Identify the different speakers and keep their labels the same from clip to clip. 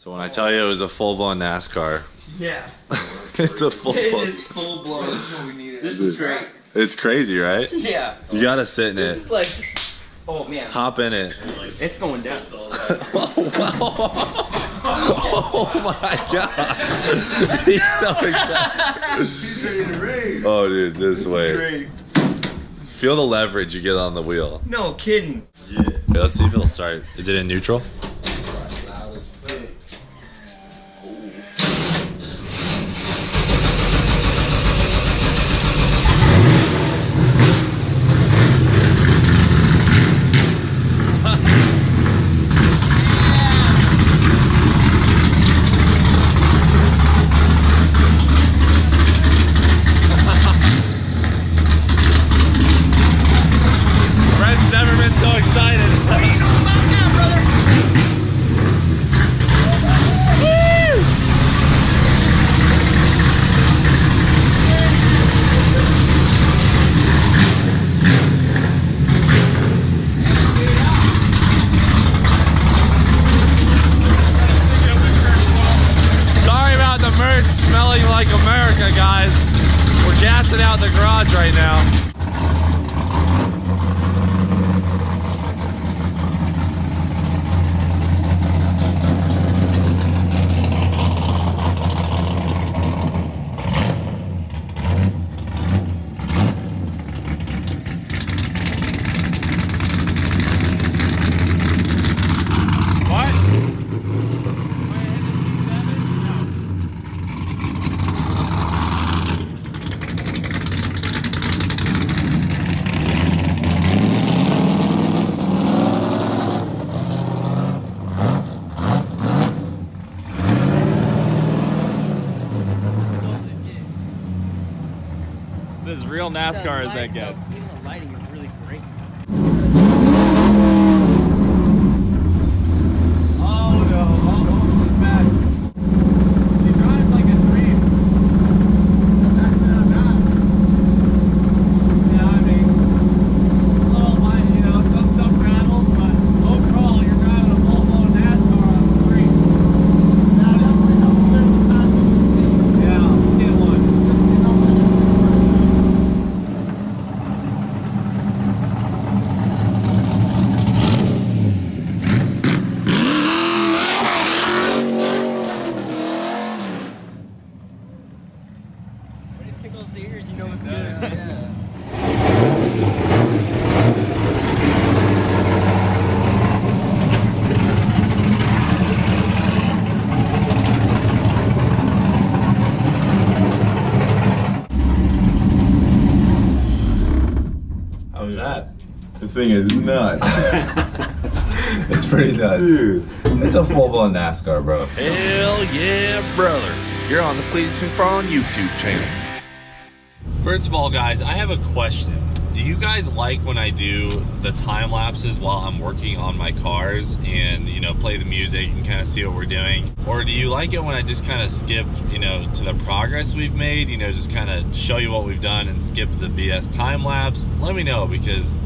Speaker 1: So when I tell you it was a full-blown NASCAR.
Speaker 2: Yeah.
Speaker 1: It's a full-blown.
Speaker 2: It is full-blown. This is what we needed. This is great.
Speaker 1: It's crazy, right?
Speaker 2: Yeah.
Speaker 1: You gotta sit in
Speaker 2: This
Speaker 1: it.
Speaker 2: is like, oh man.
Speaker 1: Hop in it.
Speaker 2: It's going down.
Speaker 1: Oh my god. He's so excited.
Speaker 2: He's ready to race.
Speaker 1: Oh dude, this way.
Speaker 2: Great.
Speaker 1: Feel the leverage you get on the wheel.
Speaker 2: No kidding.
Speaker 1: Yeah. Okay, let's see if it'll start. Is it in neutral? Smelling like America, guys. We're gassing out the garage right now. As real NASCAR as that gets.
Speaker 2: Even the lighting is really great.
Speaker 1: Oh no, oh, she's back. She drives like a dream. Yeah, I mean, a little light, you know, some stuff rattles, but overall you're driving a full-blown NASCAR on the street.
Speaker 3: That definitely helps clear the path of the sea.
Speaker 1: Yeah, get one.
Speaker 3: Just, you know, let it
Speaker 2: When it tickles the ears, you know it's good. Yeah.
Speaker 1: How's that?
Speaker 4: This thing is nuts.
Speaker 1: It's pretty nuts.
Speaker 4: Dude.
Speaker 1: It's a full-blown NASCAR, bro.
Speaker 5: Hell yeah, brother. You're on the Cleetus McFarland YouTube channel.
Speaker 1: First of all, guys, I have a question. Do you guys like when I do the time lapses while I'm working on my cars and, you know, play the music and kind of see what we're doing? Or do you like it when I just kind of skip, you know, to the progress we've made, you know, just kind of show you what we've done and skip the BS time lapse? Let me know, because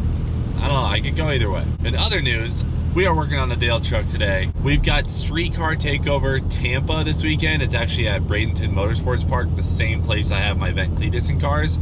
Speaker 1: I don't know, I could go either way. In other news, we are working on the Dale truck today. We've got Streetcar Takeover Tampa this weekend. It's actually at Bradenton Motorsports Park, the same place I have my event Cleetus and cars.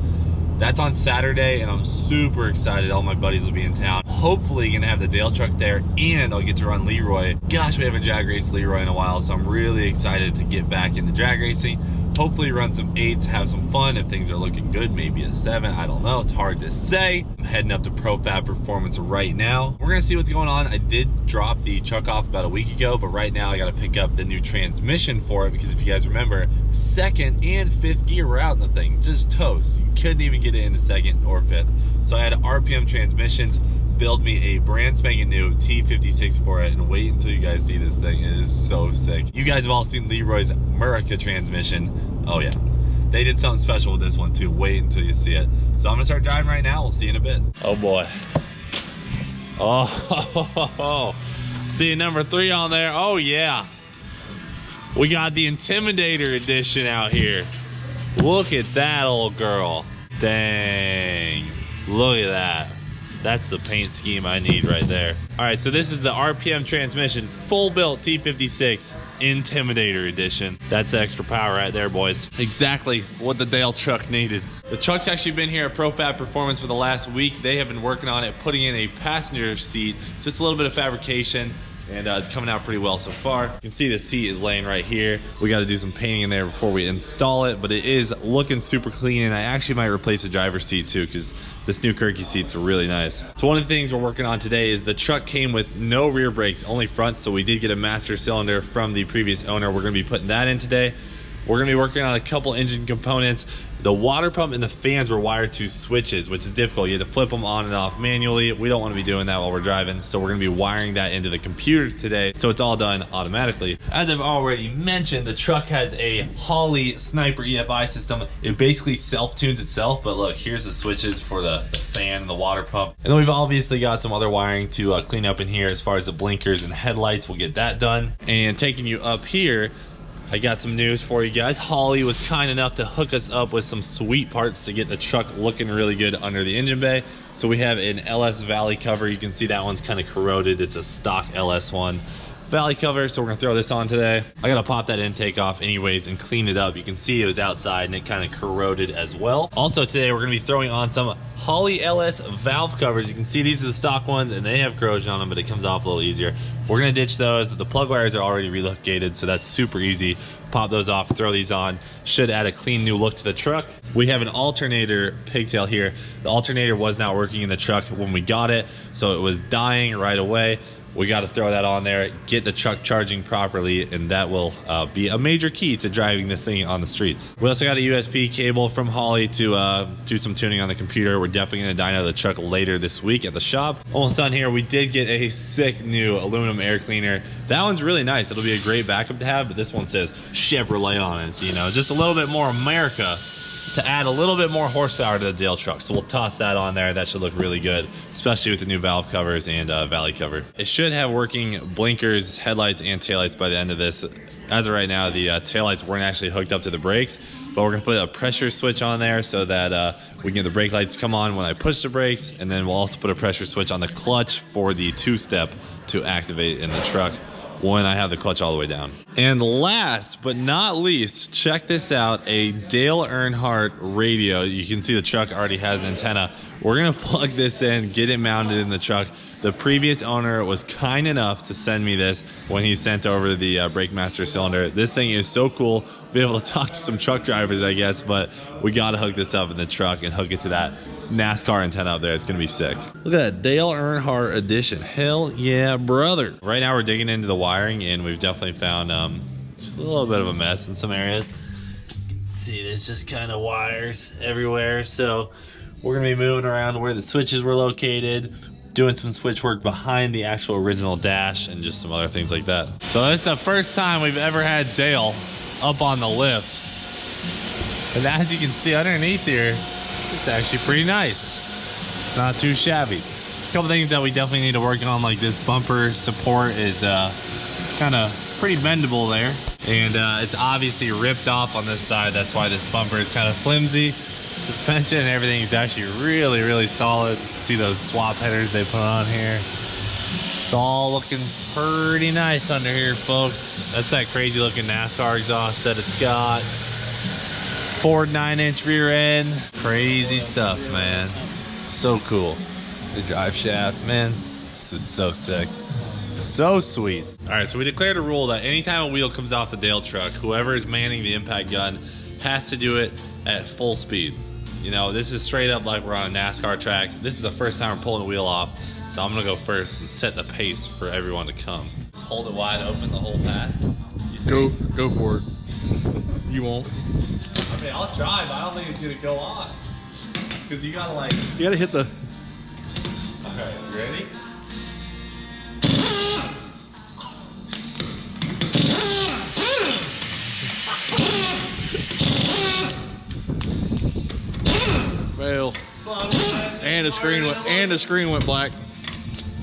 Speaker 1: That's on Saturday, and I'm super excited. All my buddies will be in town. Hopefully gonna have the Dale truck there, and I'll get to run Leroy. Gosh, we haven't drag raced Leroy in a while, so I'm really excited to get back into drag racing. Hopefully run some 8s, have some fun. If things are looking good, maybe a 7, I don't know, it's hard to say. I'm heading up to ProFab Performance right now. We're gonna see what's going on. I did drop the truck off about a week ago, but right now I gotta pick up the new transmission for it, because if you guys remember, 2nd and 5th gear were out in the thing, just toast. You couldn't even get it in the 2nd or 5th. So I had RPM transmissions, build me a brand spanking new T56 for it, and wait until you guys see this thing. It is so sick. You guys have all seen Leroy's Murica transmission. Oh yeah, they did something special with this one too. Wait until you see it. So I'm gonna start driving right now. We'll see you in a bit. Oh boy. Oh, see number 3 on there. Oh yeah, we got the Intimidator edition out here. Look at that old girl. Dang, look at that. That's the paint scheme I need right there. All right, so this is the RPM transmission, full built T56 Intimidator edition. That's the extra power right there, boys. Exactly what the Dale truck needed. The truck's actually been here at ProFab Performance for the last week. They have been working on it, putting in a passenger seat, just a little bit of fabrication, and it's coming out pretty well so far. You can see the seat is laying right here. We got to do some painting in there before we install it, but it is looking super clean, and I actually might replace the driver's seat too, because this new Kirky seat's really nice. So one of the things we're working on today is the truck came with no rear brakes, only front, so we did get a master cylinder from the previous owner. We're going to be putting that in today. We're going to be working on a couple engine components. The water pump and the fans were wired to switches, which is difficult. You had to flip them on and off manually. We don't want to be doing that while we're driving, so we're going to be wiring that into the computer today, so it's all done automatically. As I've already mentioned, the truck has a Holley Sniper EFI system. It basically self-tunes itself, but look, here's the switches for the fan and the water pump. And then we've obviously got some other wiring to clean up in here as far as the blinkers and headlights. We'll get that done. And taking you up here, I got some news for you guys. Holley was kind enough to hook us up with some sweet parts to get the truck looking really good under the engine bay. So we have an LS valley cover. You can see that one's kind of corroded. It's a stock LS one valley cover, so we're gonna throw this on today. I gotta pop that intake off anyways and clean it up. You can see it was outside and it kind of corroded as well. Also today we're gonna be throwing on some Holley LS valve covers. You can see these are the stock ones and they have corrosion on them, but it comes off a little easier. We're gonna ditch those. The plug wires are already relocated, so that's super easy. Pop those off, throw these on. Should add a clean new look to the truck. We have an alternator pigtail here. The alternator was not working in the truck when we got it, so it was dying right away. We got to throw that on there, get the truck charging properly, and that will be a major key to driving this thing on the streets. We also got a USB cable from Holley to do some tuning on the computer. We're definitely going to dyno the truck later this week at the shop. Almost done here. We did get a sick new aluminum air cleaner. That one's really nice. It'll be a great backup to have, but this one says Chevrolet on it. So, you know, just a little bit more America to add a little bit more horsepower to the Dale truck. So we'll toss that on there. That should look really good, especially with the new valve covers and valley cover. It should have working blinkers, headlights, and taillights by the end of this. As of right now, the taillights weren't actually hooked up to the brakes, but we're gonna put a pressure switch on there so that we can get the brake lights come on when I push the brakes, and then we'll also put a pressure switch on the clutch for the two-step to activate in the truck when I have the clutch all the way down. And last but not least, check this out, a Dale Earnhardt radio. You can see the truck already has an antenna. We're gonna plug this in, get it mounted in the truck. The previous owner was kind enough to send me this when he sent over the brake master cylinder. This thing is so cool. Be able to talk to some truck drivers, I guess, but we gotta hook this up in the truck and hook it to that NASCAR antenna up there. It's gonna be sick. Look at that Dale Earnhardt edition. Hell yeah, brother. Right now we're digging into the wiring, and we've definitely found a little bit of a mess in some areas. See, there's just kind of wires everywhere. So we're gonna be moving around where the switches were located, doing some switch work behind the actual original dash, and just some other things like that. So it's the first time we've ever had Dale up on the lift. And as you can see underneath here, it's actually pretty nice. It's not too shabby. There's a couple things that we definitely need to work on, like this bumper support is kind of pretty bendable there. And it's obviously ripped off on this side. That's why this bumper is kind of flimsy. Suspension and everything is actually really, really solid. See those swap headers they put on here. It's all looking pretty nice under here, folks. That's that crazy looking NASCAR exhaust that it's got. Ford 9-inch rear end. Crazy stuff, man. So cool. The drive shaft, man. This is so sick. So sweet. All right, so we declared a rule that anytime a wheel comes off the Dale truck, whoever is manning the impact gun has to do it at full speed. You know, this is straight up like we're on a NASCAR track. This is the first time we're pulling the wheel off, so I'm gonna go first and set the pace for everyone to come. Just hold it wide open the whole path.
Speaker 5: Go for it. You won't.
Speaker 1: I mean, I'll try, but I don't think it's gonna go on. Cause you gotta like...
Speaker 5: You gotta hit the...
Speaker 1: Okay, you ready?
Speaker 5: Fail. And the screen went black.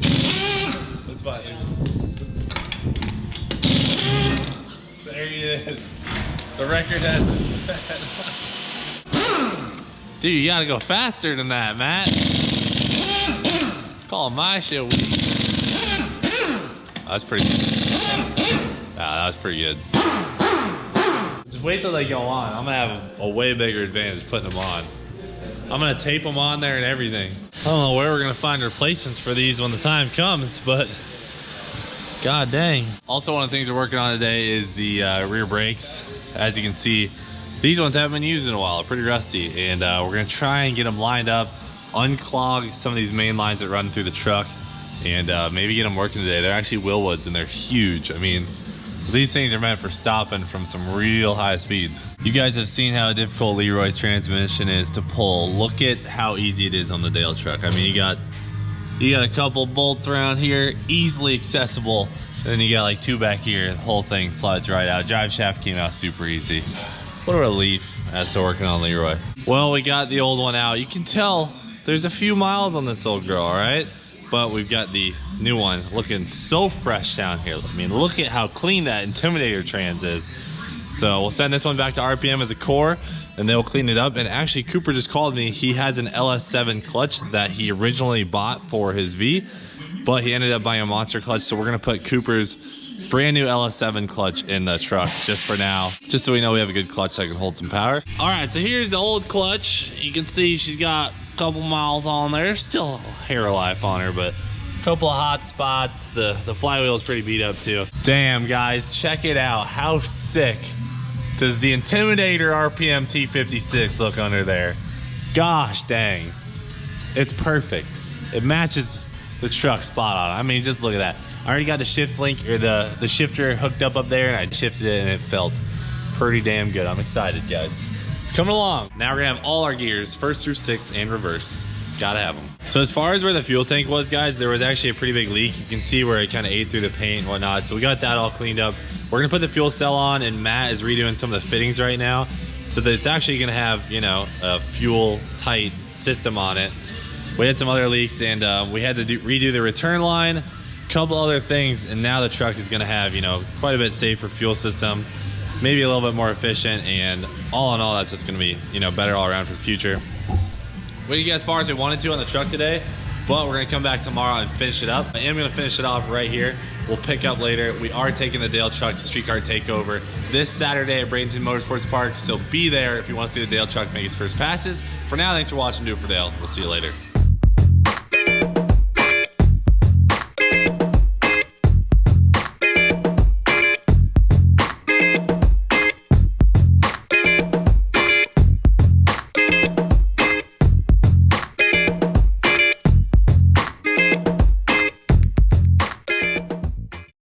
Speaker 1: That's fine. There it is. The record has been set. Dude, you gotta go faster than that, Matt. Calling my shit weak. That's pretty good. That was pretty good. Just wait till they go on. I'm gonna have a way bigger advantage putting them on. I'm gonna tape them on there and everything. I don't know where we're gonna find replacements for these when the time comes, but god dang. Also, one of the things we're working on today is the rear brakes. As you can see, these ones haven't been used in a while. They're pretty rusty, and we're gonna try and get them lined up, unclog some of these main lines that run through the truck, and maybe get them working today. They're actually Willwoods and they're huge. I mean, these things are meant for stopping from some real high speeds. You guys have seen how difficult Leroy's transmission is to pull. Look at how easy it is on the Dale truck. I mean, you got a couple bolts around here, easily accessible. And then you got like two back here. The whole thing slides right out. Drive shaft came out super easy. What a relief as to working on Leroy. Well, we got the old one out. You can tell there's a few miles on this old girl, all right? But we've got the new one looking so fresh down here. I mean, look at how clean that Intimidator trans is. So we'll send this one back to RPM as a core, and they'll clean it up. And actually, Cooper just called me. He has an LS7 clutch that he originally bought for his V, but he ended up buying a monster clutch. So we're gonna put Cooper's brand new LS7 clutch in the truck just for now, just so we know we have a good clutch that can hold some power. All right, so here's the old clutch. You can see she's got couple miles on there, still hair of life on her, but a couple of hot spots. The flywheel is pretty beat up too. Damn guys, check it out. How sick does the Intimidator RPM T56 look under there? Gosh dang, it's perfect. It matches the truck spot on. I mean, just look at that. I already got the shift link, or the shifter hooked up there, and I shifted it and it felt pretty damn good. I'm excited, guys. It's coming along. Now we're gonna have all our gears, first through sixth and reverse. Gotta have them. So as far as where the fuel tank was, guys, there was actually a pretty big leak. You can see where it kind of ate through the paint and whatnot. So we got that all cleaned up. We're gonna put the fuel cell on, and Matt is redoing some of the fittings right now, so that it's actually gonna have, you know, a fuel tight system on it. We had some other leaks, and we had to redo the return line, a couple other things, and now the truck is gonna have, you know, quite a bit safer fuel system, maybe a little bit more efficient, and all in all, that's just gonna be, you know, better all around for the future. We didn't get as far as we wanted to on the truck today, but we're gonna come back tomorrow and finish it up. I am gonna finish it off right here. We'll pick up later. We are taking the Dale truck to Streetcar Takeover this Saturday at Bradenton Motorsports Park, so be there if you want to see the Dale truck make its first passes. For now, thanks for watching. Do it for Dale. We'll see you later.